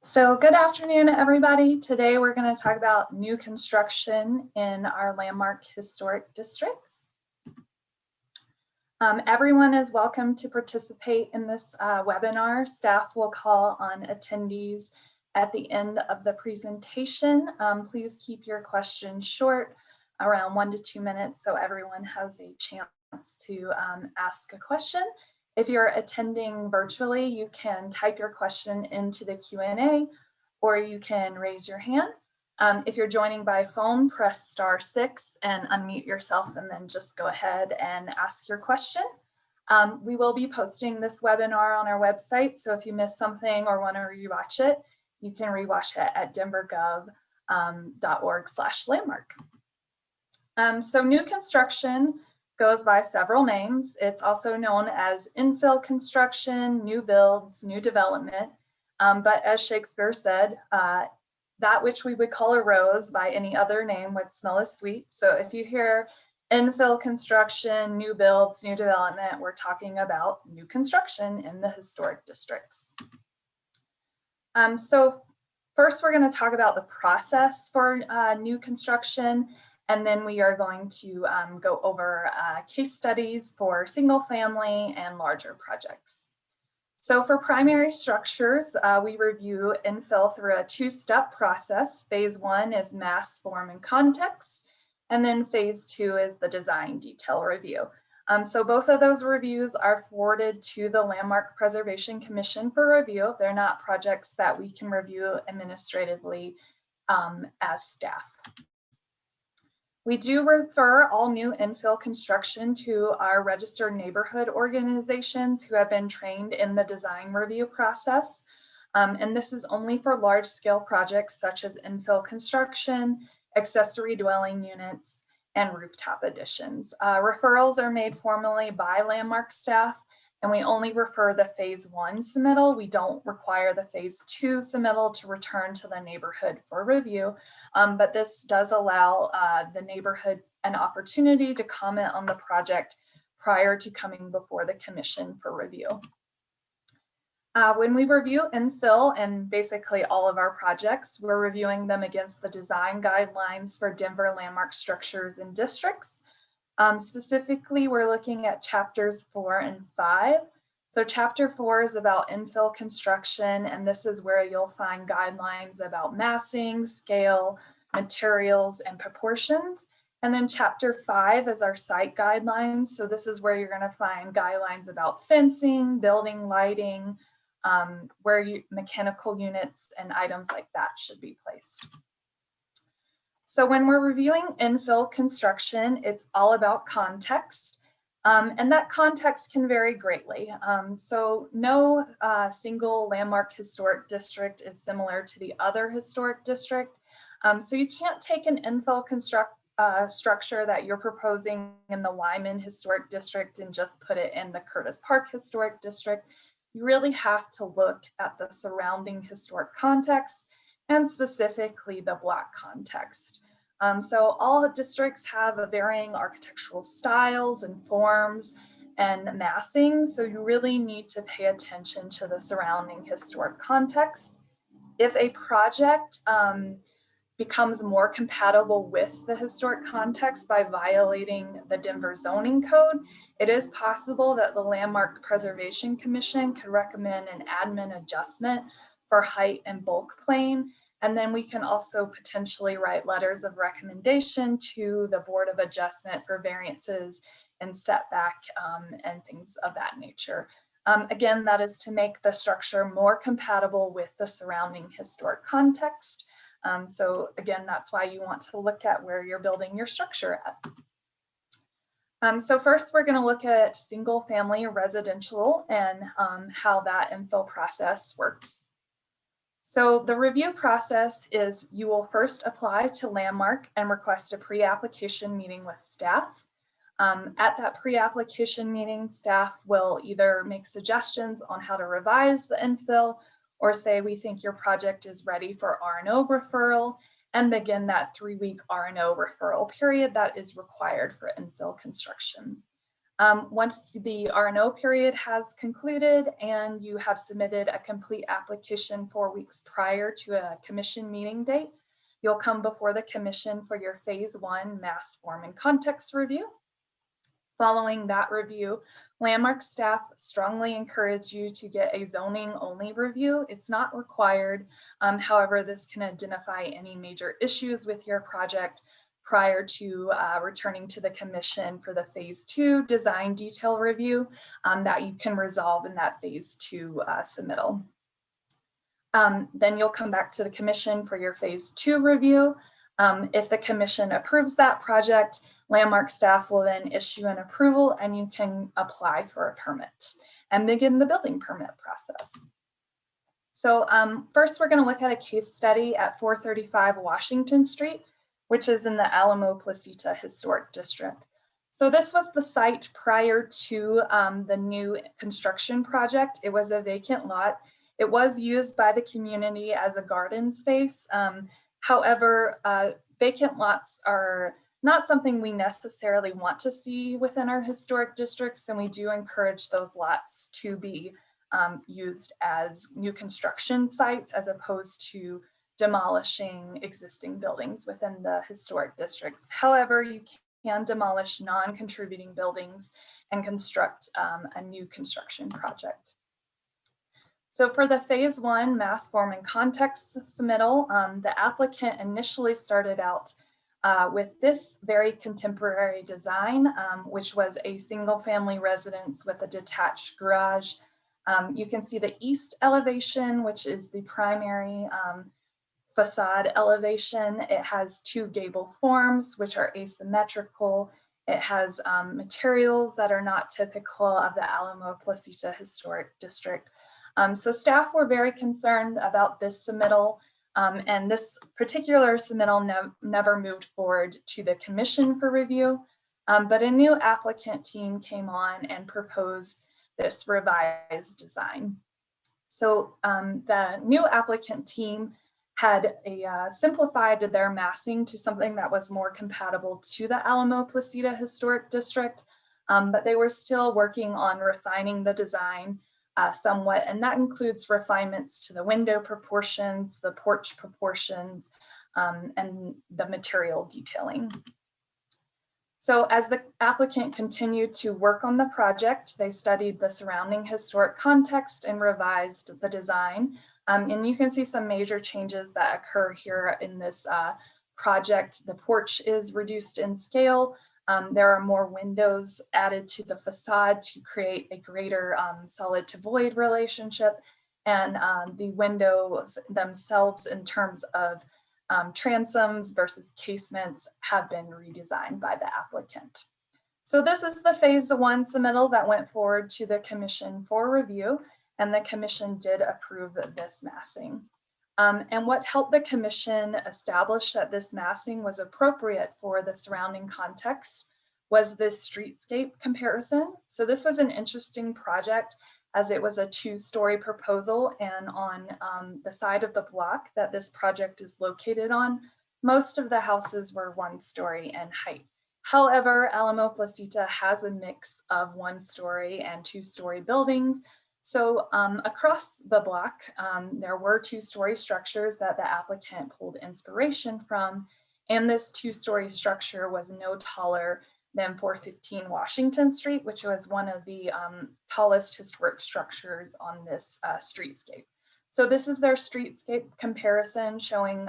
So good afternoon, everybody. Today we're going to talk about new construction in our landmark historic districts. Everyone is welcome to participate in this webinar. Staff will call on attendees at the end of the presentation. Please keep your questions short, around 1 to 2 minutes, so everyone has a chance to ask a question. If you're attending virtually, you can type your question into the Q&A or you can raise your hand. If you're joining by phone, press *6 and unmute yourself and then just go ahead and ask your question. We will be posting this webinar on our website, so if you missed something or want to rewatch it, you can rewatch it at denvergov.org/landmark. So new construction goes by several names. It's also known as infill construction, new builds, new development. But as Shakespeare said, that which we would call a rose by any other name would smell as sweet. So if you hear infill construction, new builds, new development, we're talking about new construction in the historic districts. So first, we're going to talk about the process for new construction. And then we are going to go over case studies for single family and larger projects. So for primary structures, we review infill through a two-step process. Phase 1 is mass, form, and context. And then phase 2 is the design detail review. So both of those reviews are forwarded to the Landmark Preservation Commission for review. They're not projects that we can review administratively as staff. We do refer all new infill construction to our registered neighborhood organizations who have been trained in the design review process. And this is only for large scale projects such as infill construction, accessory dwelling units, and rooftop additions. Referrals are made formally by Landmark staff, and we only refer the phase 1 submittal. We don't require the phase 2 submittal to return to the neighborhood for review, but this does allow the neighborhood an opportunity to comment on the project prior to coming before the commission for review. When we review infill and basically all of our projects, we're reviewing them against the design guidelines for Denver landmark structures and districts. Specifically, we're looking at chapters 4 and 5. So chapter 4 is about infill construction, and this is where you'll find guidelines about massing, scale, materials, and proportions. And then chapter 5 is our site guidelines. So this is where you're going to find guidelines about fencing, building lighting, where mechanical units and items like that should be placed. So when we're reviewing infill construction, it's all about context, and that context can vary greatly. So no single landmark historic district is similar to the other historic district. So you can't take an infill structure that you're proposing in the Wyman Historic District and just put it in the Curtis Park Historic District. You really have to look at the surrounding historic context and specifically the Black context. So all districts have varying architectural styles and forms and massing, so you really need to pay attention to the surrounding historic context. If a project becomes more compatible with the historic context by violating the Denver zoning code, it is possible that the Landmark Preservation Commission could recommend an admin adjustment for height and bulk plane. And then we can also potentially write letters of recommendation to the Board of Adjustment for variances and setback and things of that nature. Again, that is to make the structure more compatible with the surrounding historic context. So again, that's why you want to look at where you're building your structure at. So first, we're going to look at single family residential and how that infill process works. So the review process is you will first apply to Landmark and request a pre-application meeting with staff. At that pre-application meeting, staff will either make suggestions on how to revise the infill or say we think your project is ready for R&O referral and begin that 3-week R&O referral period that is required for infill construction. Once the R&O period has concluded and you have submitted a complete application 4 weeks prior to a commission meeting date, you'll come before the commission for your phase 1 mass form and context review. Following that review, landmark staff strongly encourage you to get a zoning only review. It's not required. However, this can identify any major issues with your project prior to returning to the commission for the phase 2 design detail review that you can resolve in that phase 2 submittal. Then you'll come back to the commission for your phase 2 review. If the commission approves that project, landmark staff will then issue an approval and you can apply for a permit and begin the building permit process. So first we're going to look at a case study at 435 Washington Street, which is in the Alamo Placita Historic District. So this was the site prior to the new construction project. It was a vacant lot. It was used by the community as a garden space. However, vacant lots are not something we necessarily want to see within our historic districts, and we do encourage those lots to be used as new construction sites as opposed to demolishing existing buildings within the historic districts. However, you can demolish non-contributing buildings and construct a new construction project. So for the phase 1 mass form and context submittal, the applicant initially started out with this very contemporary design, which was a single family residence with a detached garage. You can see the east elevation, which is the primary facade elevation. It has 2 gable forms, which are asymmetrical. It has materials that are not typical of the Alamo Placita Historic District. So staff were very concerned about this submittal, and this particular submittal never moved forward to the commission for review, but a new applicant team came on and proposed this revised design. So the new applicant team had simplified their massing to something that was more compatible to the Alamo Placita Historic District, but they were still working on refining the design somewhat, and that includes refinements to the window proportions, the porch proportions, and the material detailing. So as the applicant continued to work on the project, they studied the surrounding historic context and revised the design. And you can see some major changes that occur here in this project. The porch is reduced in scale. There are more windows added to the facade to create a greater solid to void relationship. And the windows themselves in terms of transoms versus casements have been redesigned by the applicant. So this is the phase 1 submittal that went forward to the commission for review, and the commission did approve this massing. And what helped the commission establish that this massing was appropriate for the surrounding context was this streetscape comparison. So this was an interesting project as it was a 2-story proposal, and on the side of the block that this project is located on, most of the houses were 1-story in height. However, Alamo Placita has a mix of 1-story and 2-story buildings. So across the block, there were 2-story structures that the applicant pulled inspiration from, and this 2-story structure was no taller than 415 Washington Street, which was one of the tallest historic structures on this streetscape. So this is their streetscape comparison showing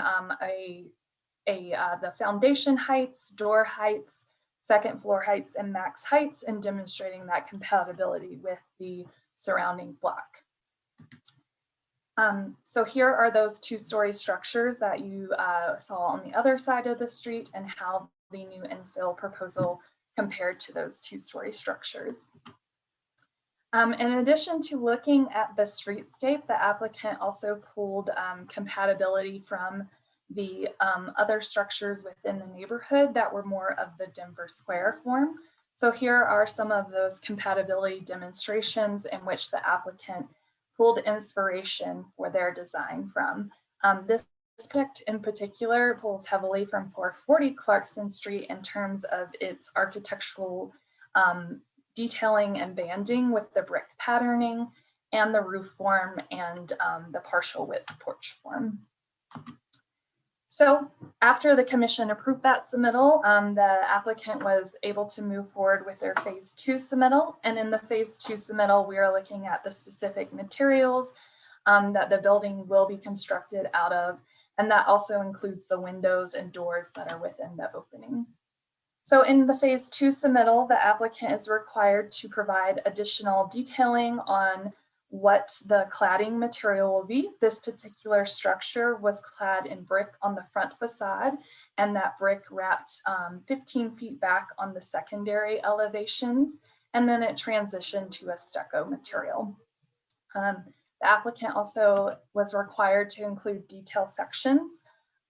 the foundation heights, door heights, second floor heights, and max heights, and demonstrating that compatibility with the surrounding block. So here are those 2-story structures that you saw on the other side of the street and how the new infill proposal compared to those 2-story structures. In addition to looking at the streetscape, the applicant also pulled compatibility from the other structures within the neighborhood that were more of the Denver Square form. So here are some of those compatibility demonstrations in which the applicant pulled inspiration for their design from. This district in particular pulls heavily from 440 Clarkson Street in terms of its architectural detailing and banding with the brick patterning, and the roof form and the partial width porch form. So after the commission approved that submittal, the applicant was able to move forward with their phase 2 submittal. And in the phase 2 submittal, we are looking at the specific materials that the building will be constructed out of. And that also includes the windows and doors that are within the opening. So in the phase 2 submittal, the applicant is required to provide additional detailing on what the cladding material will be. This particular structure was clad in brick on the front facade, and that brick wrapped 15 feet back on the secondary elevations, and then it transitioned to a stucco material. The applicant also was required to include detail sections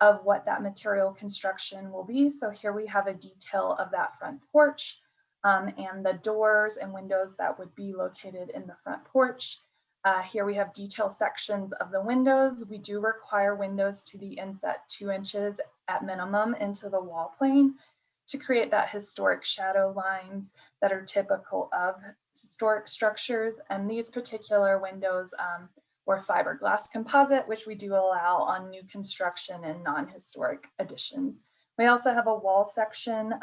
of what that material construction will be. So here we have a detail of that front porch and the doors and windows that would be located in the front porch. Here we have detail sections of the windows. We do require windows to be inset 2 inches at minimum into the wall plane to create that historic shadow lines that are typical of historic structures. And these particular windows were fiberglass composite, which we do allow on new construction and non-historic additions. We also have a wall section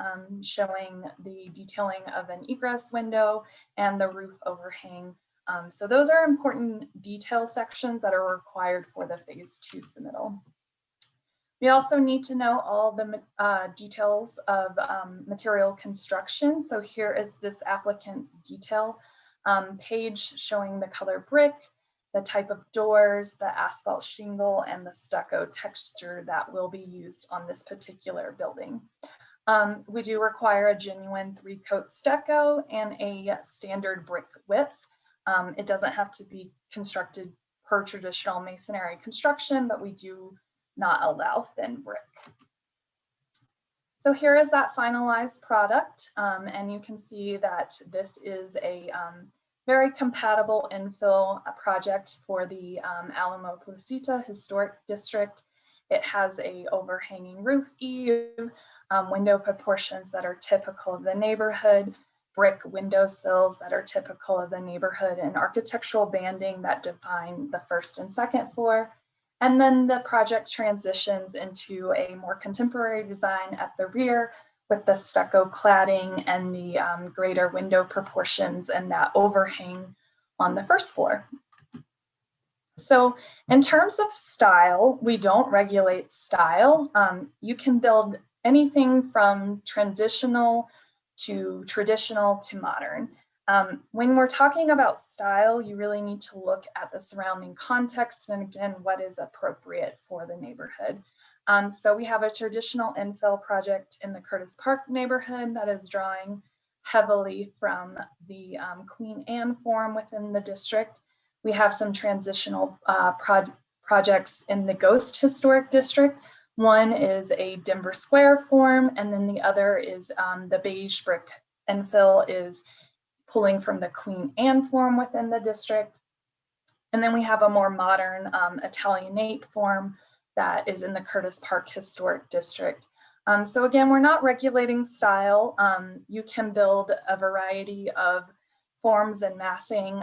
showing the detailing of an egress window and the roof overhang. So those are important detail sections that are required for the phase 2 submittal. We also need to know all the details of material construction. So here is this applicant's detail page showing the color brick, the type of doors, the asphalt shingle, and the stucco texture that will be used on this particular building. We do require a genuine 3-coat stucco and a standard brick width. It doesn't have to be constructed per traditional masonry construction, but we do not allow thin brick. So here is that finalized product, and you can see that this is a very compatible infill project for the Alamo Placita Historic District. It has a overhanging roof eave, window proportions that are typical of the neighborhood, brick windowsills that are typical of the neighborhood, and architectural banding that define the first and second floor. And then the project transitions into a more contemporary design at the rear with the stucco cladding and the greater window proportions and that overhang on the first floor. So in terms of style, we don't regulate style. You can build anything from transitional to traditional to modern. When we're talking about style, you really need to look at the surrounding context and again, what is appropriate for the neighborhood. So we have a traditional infill project in the Curtis Park neighborhood that is drawing heavily from the Queen Anne form within the district. We have some transitional projects in the Ghost Historic District. One is a Denver Square form, and then the other is the beige brick infill is pulling from the Queen Anne form within the district. And then we have a more modern Italianate form that is in the Curtis Park Historic District. So again, we're not regulating style. You can build a variety of forms and massing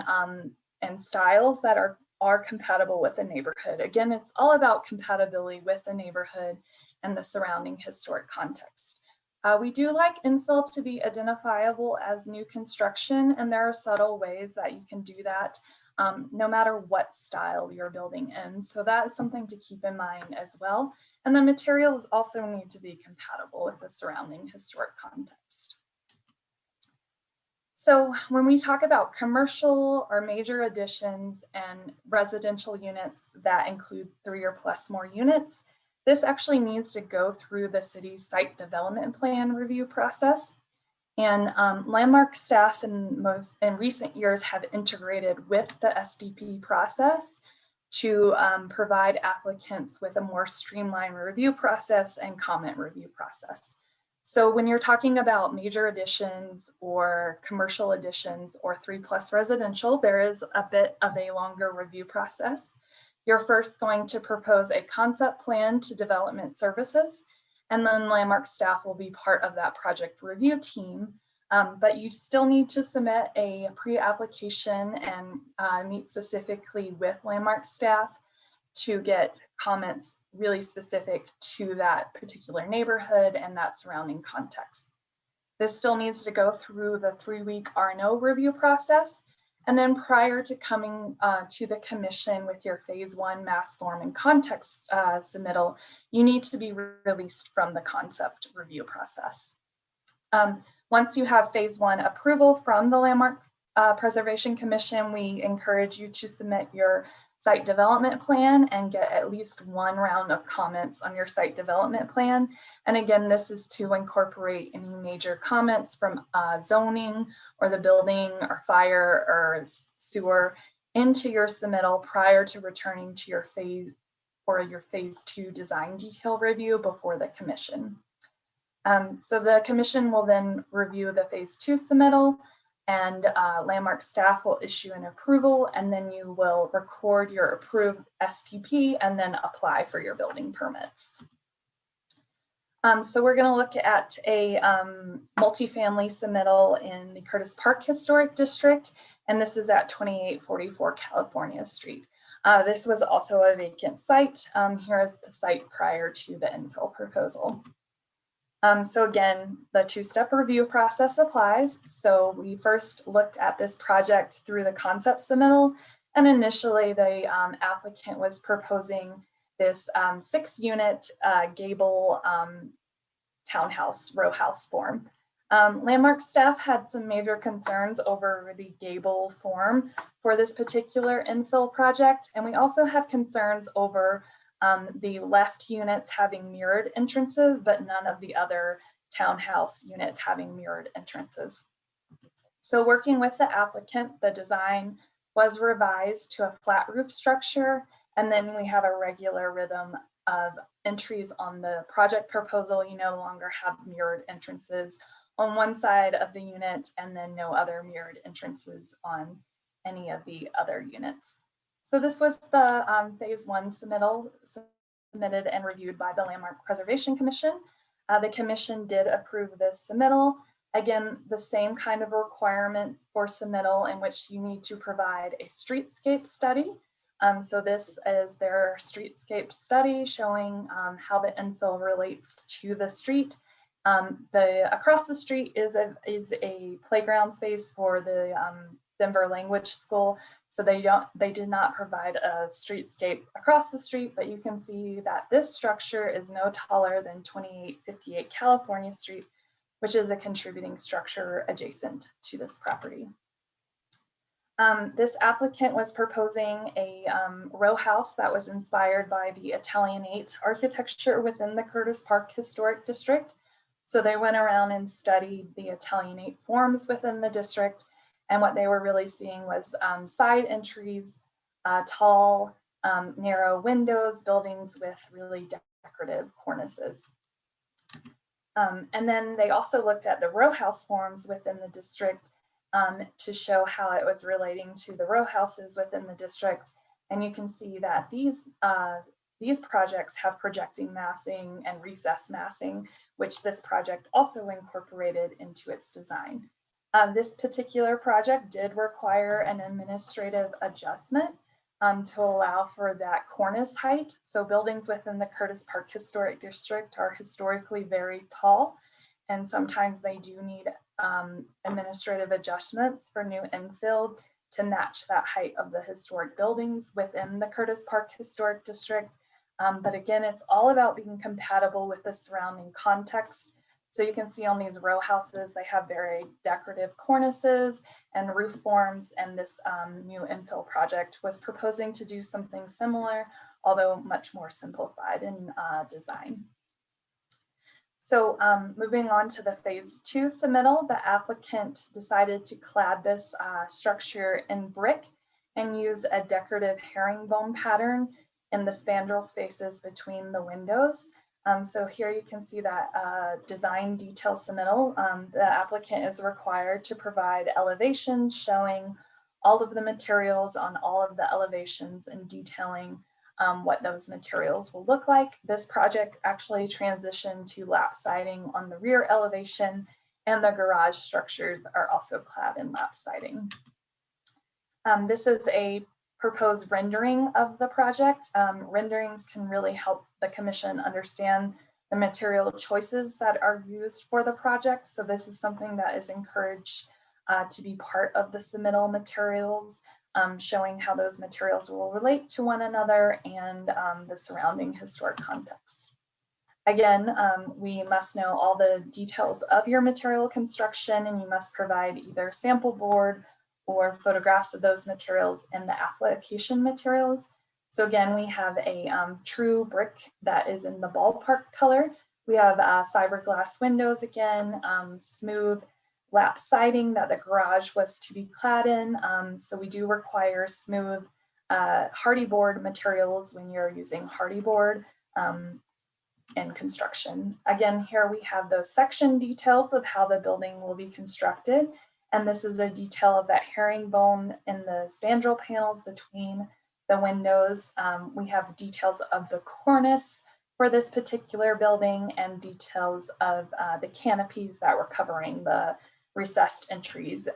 and styles that are compatible with the neighborhood. Again, it's all about compatibility with the neighborhood and the surrounding historic context. We do like infill to be identifiable as new construction, and there are subtle ways that you can do that no matter what style you're building in. So that is something to keep in mind as well. And the materials also need to be compatible with the surrounding historic context. So when we talk about commercial or major additions and residential units that include 3 or plus more units, this actually needs to go through the city's site development plan review process. And Landmark staff in recent years have integrated with the SDP process to provide applicants with a more streamlined review process and comment review process. So when you're talking about major additions or commercial additions or 3+ residential, there is a bit of a longer review process. You're first going to propose a concept plan to development services, and then Landmark staff will be part of that project review team But you still need to submit a pre-application and meet specifically with Landmark staff to get comments really specific to that particular neighborhood and that surrounding context. This still needs to go through the 3-week R&O review process. And then prior to coming to the commission with your phase 1 mass form and context submittal, you need to be released from the concept review process. Once you have phase 1 approval from the Landmark Preservation Commission, we encourage you to submit your site development plan and get at least 1 round of comments on your site development plan. And again, this is to incorporate any major comments from zoning or the building or fire or sewer into your submittal prior to returning to your phase 2 design detail review before the commission. So the commission will then review the phase 2 submittal, and Landmark staff will issue an approval, and then you will record your approved STP and then apply for your building permits. So we're going to look at a multifamily submittal in the Curtis Park Historic District, and this is at 2844 California Street. This was also a vacant site. Here is the site prior to the infill proposal. So again, the 2-step review process applies. So we first looked at this project through the concept submittal, and initially the applicant was proposing this 6-unit gable townhouse row house form. Landmark staff had some major concerns over the gable form for this particular infill project, and we also had concerns over the left units having mirrored entrances, but none of the other townhouse units having mirrored entrances. So working with the applicant, the design was revised to a flat roof structure, and then we have a regular rhythm of entries on the project proposal. You no longer have mirrored entrances on one side of the unit, and then no other mirrored entrances on any of the other units. So this was the phase 1 submittal submitted and reviewed by the Landmark Preservation Commission. The commission did approve this submittal. Again, the same kind of requirement for submittal in which you need to provide a streetscape study. So this is their streetscape study showing how the infill relates to the street. Across the street is a playground space for the Denver Language School. So they did not provide a streetscape across the street, but you can see that this structure is no taller than 2858 California Street, which is a contributing structure adjacent to this property. This applicant was proposing a row house that was inspired by the Italianate architecture within the Curtis Park Historic District. So they went around and studied the Italianate forms within the district, and what they were really seeing was side entries, tall, narrow windows, buildings with really decorative cornices. And then they also looked at the row house forms within the district to show how it was relating to the row houses within the district. And you can see that these projects have projecting massing and recessed massing, which this project also incorporated into its design. This particular project did require an administrative adjustment to allow for that cornice height. So buildings within the Curtis Park Historic District are historically very tall, and sometimes they do need administrative adjustments for new infill to match that height of the historic buildings within the Curtis Park Historic District. But again, it's all about being compatible with the surrounding context. So you can see on these row houses, they have very decorative cornices and roof forms, and this new infill project was proposing to do something similar, although much more simplified in design. So moving on to the phase 2 submittal, the applicant decided to clad this structure in brick and use a decorative herringbone pattern in the spandrel spaces between the windows. So here you can see that design detail submittal. The applicant is required to provide elevations showing all of the materials on all of the elevations and detailing what those materials will look like. This project actually transitioned to lap siding on the rear elevation, and the garage structures are also clad in lap siding. This is a proposed rendering of the project. Renderings can really help the commission understand the material choices that are used for the project. So this is something that is encouraged to be part of the submittal materials, showing how those materials will relate to one another and the surrounding historic context. Again, we must know all the details of your material construction, and you must provide either sample board or photographs of those materials in the application materials. So again, we have a true brick that is in the ballpark color. We have fiberglass windows again, smooth lap siding that the garage was to be clad in. So we do require smooth hardy board materials when you're using hardy board in construction. Again, here we have those section details of how the building will be constructed. And this is a detail of that herringbone in the spandrel panels between the windows. We have details of the cornice for this particular building and details of the canopies that were covering the recessed entries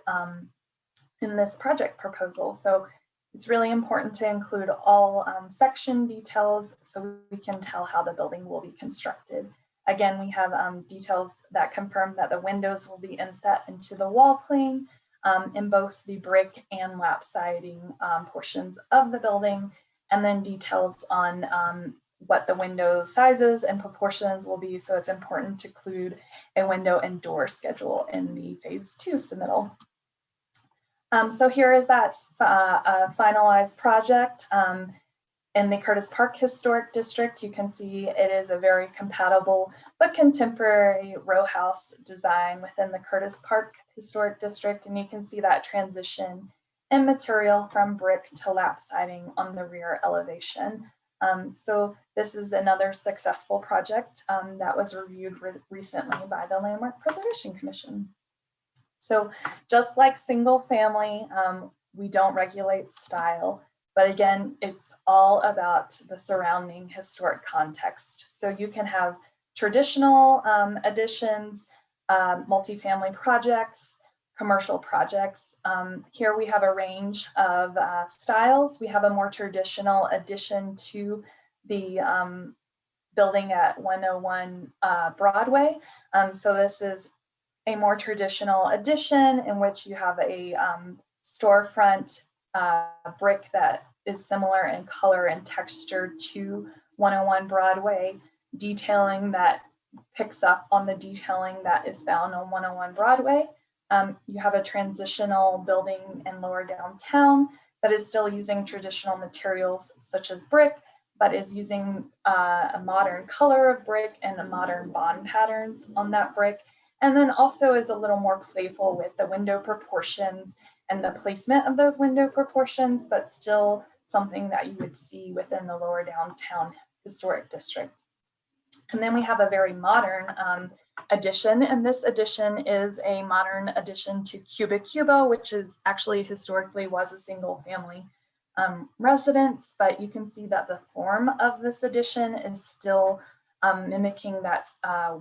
in this project proposal. So it's really important to include all section details so we can tell how the building will be constructed. Again, we have details that confirm that the windows will be inset into the wall plane in both the brick and lap siding portions of the building, and then details on what the window sizes and proportions will be. So it's important to include a window and door schedule in the phase 2 submittal. So here is that finalized project. In the Curtis Park Historic District, you can see it is a very compatible but contemporary row house design within the Curtis Park Historic District. And you can see that transition in material from brick to lap siding on the rear elevation. So this is another successful project that was reviewed recently by the Landmark Preservation Commission. So just like single family, we don't regulate style. But again, it's all about the surrounding historic context. So you can have traditional additions, multifamily projects, commercial projects. Here we have a range of styles. We have a more traditional addition to the building at 101 Broadway. So this is a more traditional addition in which you have a storefront brick that is similar in color and texture to 101 Broadway, detailing that picks up on the detailing that is found on 101 Broadway. You have a transitional building in lower downtown that is still using traditional materials such as brick, but is using a modern color of brick and a modern bond patterns on that brick. And then also is a little more playful with the window proportions and the placement of those window proportions, but still something that you would see within the lower downtown historic district. And then we have a very modern addition, and this addition is a modern addition to Cuba Cuba, which is actually historically was a single family residence, but you can see that the form of this addition is still mimicking that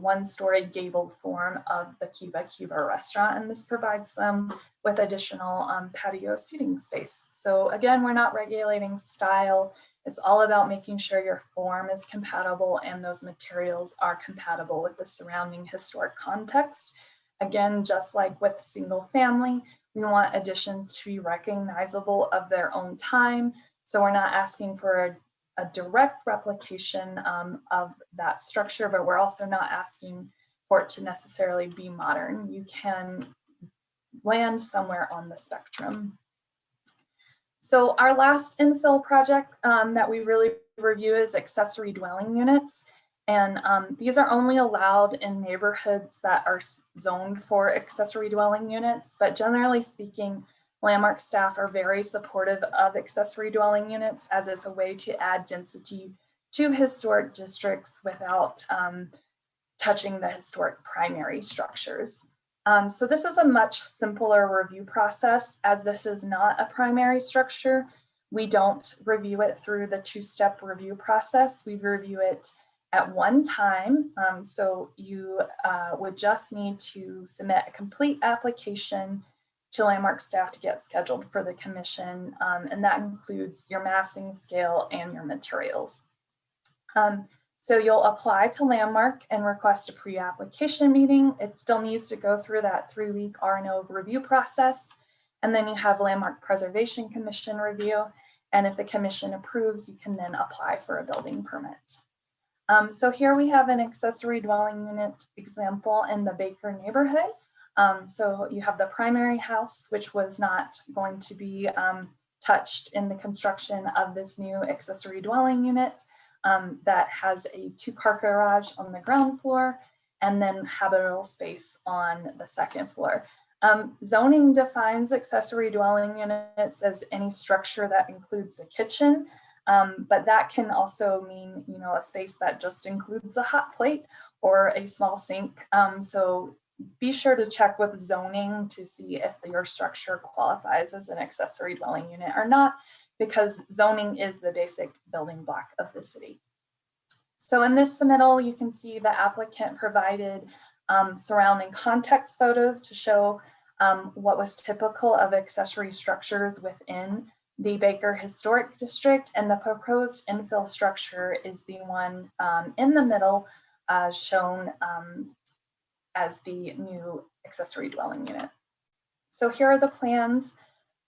one-story gabled form of the Cuba Cuba restaurant, and this provides them with additional patio seating space. So again, we're not regulating style. It's all about making sure your form is compatible and those materials are compatible with the surrounding historic context. Again, just like with single family, we want additions to be recognizable of their own time. So we're not asking for a direct replication of that structure, but we're also not asking for it to necessarily be modern. You can land somewhere on the spectrum. So our last infill project that we really review is accessory dwelling units. And these are only allowed in neighborhoods that are zoned for accessory dwelling units, but generally speaking, Landmark staff are very supportive of accessory dwelling units as it's a way to add density to historic districts without touching the historic primary structures. So this is a much simpler review process as this is not a primary structure. We don't review it through the two-step review process. We review it at one time. So you would just need to submit a complete application to landmark staff to get scheduled for the commission, and that includes your massing scale and your materials. So you'll apply to Landmark and request a pre-application meeting. It still needs to go through that 3-week R&O review process. And then you have Landmark Preservation Commission review. And if the commission approves, you can then apply for a building permit. So here we have an accessory dwelling unit example in the Baker neighborhood. So you have the primary house, which was not going to be touched in the construction of this new accessory dwelling unit. That has a 2-car garage on the ground floor and then habitable space on the 2nd floor. Zoning defines accessory dwelling units as any structure that includes a kitchen, but that can also mean, a space that just includes a hot plate or a small sink. So be sure to check with zoning to see if your structure qualifies as an accessory dwelling unit or not, because zoning is the basic building block of the city. So in this submittal, you can see the applicant provided surrounding context photos to show what was typical of accessory structures within the Baker Historic District, and the proposed infill structure is the one in the middle shown as the new accessory dwelling unit. So here are the plans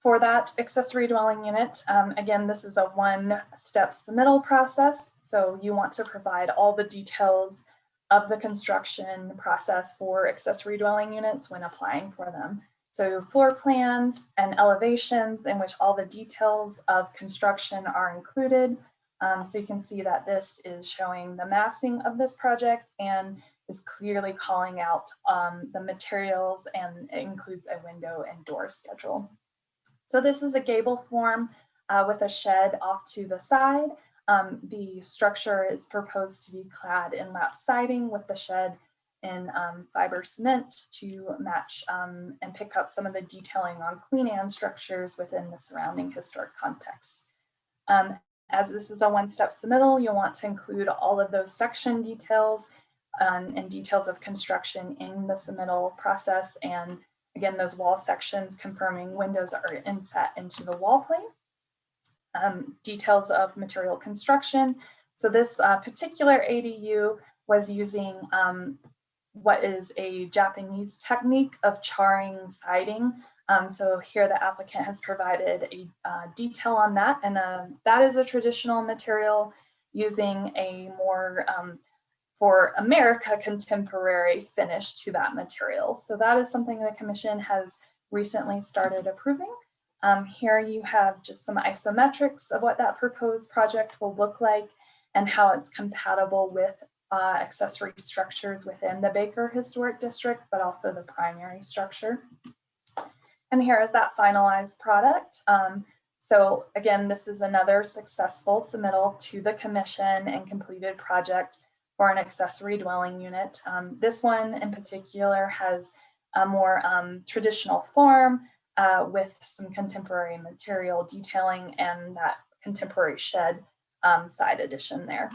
for that accessory dwelling unit. Again, this is a 1-step submittal process. So you want to provide all the details of the construction process for accessory dwelling units when applying for them. So floor plans and elevations in which all the details of construction are included. So you can see that this is showing the massing of this project and is clearly calling out the materials, and it includes a window and door schedule. So this is a gable form with a shed off to the side. The structure is proposed to be clad in lap siding with the shed in fiber cement to match and pick up some of the detailing on Queen Anne structures within the surrounding historic context. As this is a 1-step submittal, you'll want to include all of those section details and details of construction in the submittal process. And again, those wall sections confirming windows are inset into the wall plane. Details of material construction. So this particular ADU was using what is a Japanese technique of charring siding. So here the applicant has provided a detail on that, and that is a traditional material using a more, for America, contemporary finish to that material. So that is something the commission has recently started approving. Here you have just some isometrics of what that proposed project will look like and how it's compatible with accessory structures within the Baker Historic District, but also the primary structure. And here is that finalized product. So again, this is another successful submittal to the commission and completed project for an accessory dwelling unit. This one in particular has a more traditional form with some contemporary material detailing and that contemporary shed side addition there.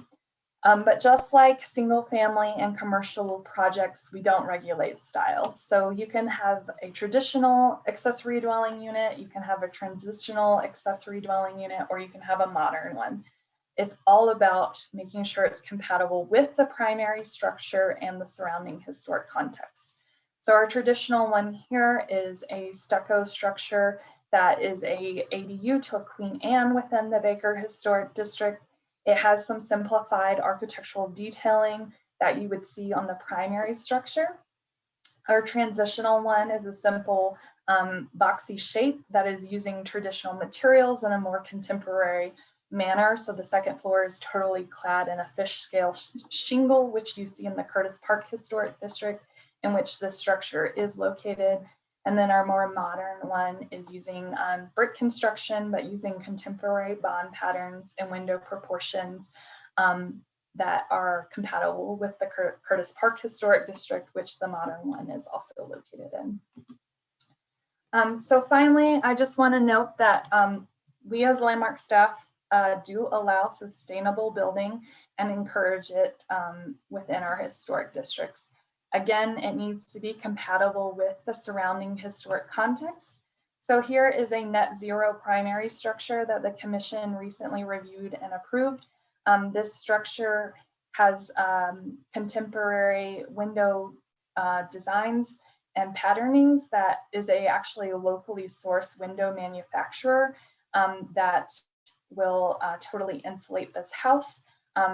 But just like single family and commercial projects, we don't regulate style. So you can have a traditional accessory dwelling unit, you can have a transitional accessory dwelling unit, or you can have a modern one. It's all about making sure it's compatible with the primary structure and the surrounding historic context. So our traditional one here is a stucco structure that is a ADU to a Queen Anne within the Baker Historic District. It has some simplified architectural detailing that you would see on the primary structure. Our transitional one is a simple boxy shape that is using traditional materials in a more contemporary manner. So the 2nd floor is totally clad in a fish scale shingle, which you see in the Curtis Park Historic District, in which this structure is located. And then our more modern one is using brick construction, but using contemporary bond patterns and window proportions that are compatible with the Curtis Park Historic District, which the modern one is also located in. So finally, I just want to note that we as Landmark staff do allow sustainable building and encourage it within our historic districts. Again, it needs to be compatible with the surrounding historic context. So here is a net zero primary structure that the commission recently reviewed and approved. This structure has contemporary window designs and patternings that is actually a locally sourced window manufacturer that will totally insulate this house.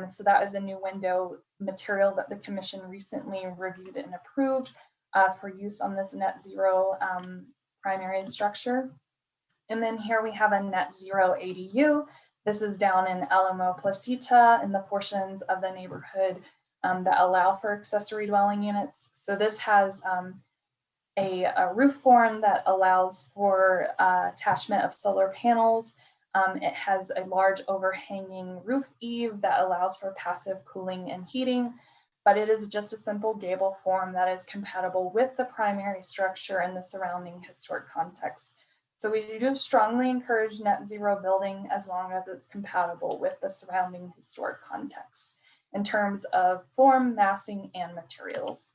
So that is a new window material that the commission recently reviewed and approved for use on this net zero primary structure. And then here we have a net zero ADU. This is down in Alamo Placita in the portions of the neighborhood that allow for accessory dwelling units. So this has a roof form that allows for attachment of solar panels. It has a large overhanging roof eave that allows for passive cooling and heating, but it is just a simple gable form that is compatible with the primary structure and the surrounding historic context. So we do strongly encourage net zero building as long as it's compatible with the surrounding historic context in terms of form, massing, and materials.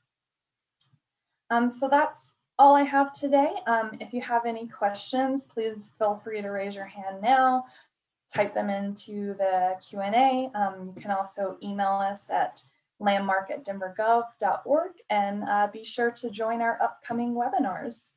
So that's all I have today. If you have any questions, please feel free to raise your hand now, type them into the Q&A. You can also email us at landmark@denvergov.org and be sure to join our upcoming webinars.